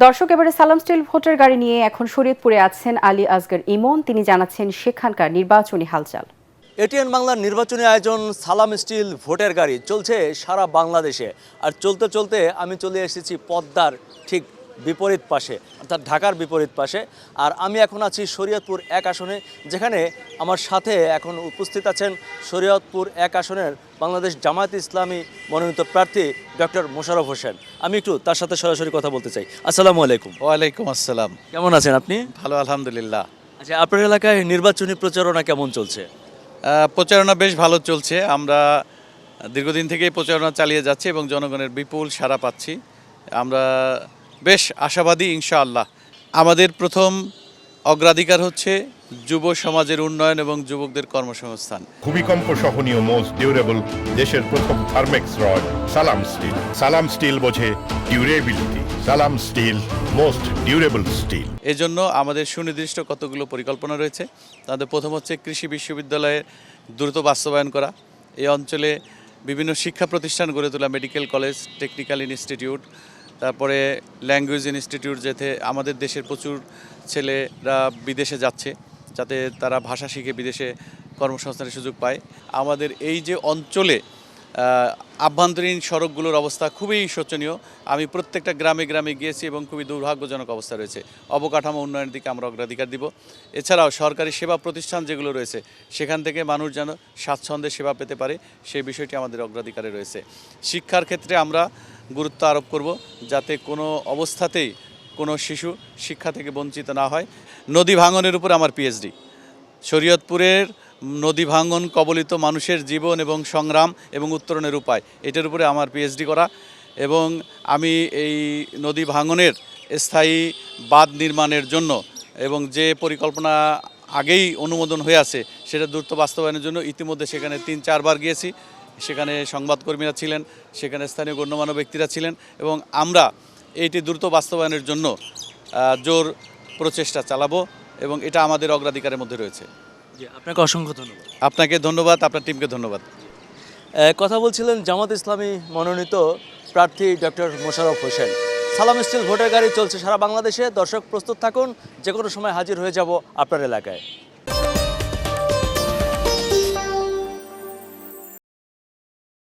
দর্শক, এবারে সালাম স্টিল ভোটার গাড়ি নিয়ে এখন শরীয়তপুরে আছেন আলী আসগর ইমন। তিনি জানাচ্ছেন সেখানকার নির্বাচনী হালচাল। এটিএন বাংলার নির্বাচনী আয়োজন সালাম স্টিল ভোটের গাড়ি চলছে সারা বাংলাদেশে। আর চলতে চলতে আমি চলে এসেছি পদ্মার ঠিক বিপরীত পাশে, অর্থাৎ ঢাকার বিপরীত পাশে। আর আমি এখন আছি শরীয়তপুর 1 আসনে, যেখানে আমার সাথে এখন উপস্থিত আছেন শরীয়তপুর 1 আসনের বাংলাদেশ জামায়াত ইসলামী মনোনীত প্রার্থী ডক্টর মোশাররফ হোসেন। আমি একটু তার সাথে সরাসরি কথা বলতে চাই। আসসালামু আলাইকুম। ওয়ালাইকুম আসসালাম। কেমন আছেন আপনি? ভালো, আলহামদুলিল্লাহ। আচ্ছা, আপনার এলাকায় নির্বাচনী প্রচারণা কেমন চলছে? প্রচারণা বেশ ভালো চলছে। আমরা দীর্ঘদিন থেকেই প্রচারণা চালিয়ে যাচ্ছি এবং জনগণের বিপুল সাড়া পাচ্ছি। আমরা বেশ আশাবাদী ইনশাআল্লাহ। আমাদের প্রথম অগ্রাধিকার হচ্ছে যুব সমাজের উন্নয়ন এবং যুবকদের কর্মসংস্থান। ভূমিকম্প সহনীয় মোস্ট ডিউরেবল দেশের প্রথম থার্মেক্স রড সালাম স্টিল। সালাম স্টিল বোঝে ডিউরেবিলিটি। সালাম স্টিল মোস্ট ডিউরেবল স্টিল। এজন্য আমাদের সুনির্দিষ্ট কতগুলো পরিকল্পনা রয়েছে। তাদের প্রথম হচ্ছে কৃষি বিশ্ববিদ্যালয়ে দ্রুত বাস্তবায়ন করা। এই অঞ্চলে বিভিন্ন শিক্ষা প্রতিষ্ঠান গড়ে তোলা, মেডিকেল কলেজ, টেকনিক্যাল ইনস্টিটিউট, তারপরে ল্যাঙ্গুয়েজ ইনস্টিটিউট, যাতে আমাদের দেশের প্রচুর ছেলেরা বিদেশে যাচ্ছে, যাতে তারা ভাষা শিখে বিদেশে কর্মসংস্থানের সুযোগ পায়। আমাদের এই যে অঞ্চলে আভ্যন্তরীণ সড়কগুলোর অবস্থা খুবই শোচনীয়। আমি প্রত্যেকটা গ্রামে গ্রামে গিয়েছি এবং খুবই দুর্ভাগ্যজনক অবস্থা রয়েছে। অবকাঠামো উন্নয়নের দিকে আমরা অগ্রাধিকার দিব। এছাড়াও সরকারি সেবা প্রতিষ্ঠান যেগুলো রয়েছে সেখান থেকে মানুষ যেন স্বাচ্ছন্দ্যে সেবা পেতে পারে, সেই বিষয়টি আমাদের অগ্রাধিকারে রয়েছে। শিক্ষার ক্ষেত্রে আমরা গুরুত্ব আরোপ করব, যাতে কোনো অবস্থাতেই কোনো শিশু শিক্ষা থেকে বঞ্চিত না হয়। নদী ভাঙনের উপর আমার পিএইচডি। শরীয়তপুরের নদী ভাঙন কবলিত মানুষের জীবন এবং সংগ্রাম এবং উত্তরণের উপায়, এটার উপরে আমার পিএইচডি করা। এবং আমি এই নদী ভাঙনের স্থায়ী বাঁধ নির্মাণের জন্য এবং যে পরিকল্পনা আগেই অনুমোদন হয়ে আছে সেটা দ্রুত বাস্তবায়নের জন্য ইতিমধ্যে সেখানে 3-4 বার গিয়েছি। সেখানে সংবাদকর্মীরা ছিলেন, সেখানে স্থানীয় গণ্যমান্য ব্যক্তিরা ছিলেন এবং আমরা এইটি দ্রুত বাস্তবায়নের জন্য জোর প্রচেষ্টা চালাবো এবং এটা আমাদের অগ্রাধিকারের মধ্যে রয়েছে। আপনাকে অসংখ্য ধন্যবাদ। আপনাকে ধন্যবাদ, আপনার টিমকে ধন্যবাদ। কথা বলছিলেন জামাত ইসলামী মনোনীত প্রার্থী ডক্টর মোশাররফ হোসেন। সালাম স্টিল ভোটার গাড়ি চলছে সারা বাংলাদেশে। দর্শক প্রস্তুত থাকুন, যে কোনো সময় হাজির হয়ে যাব আপনার এলাকায়।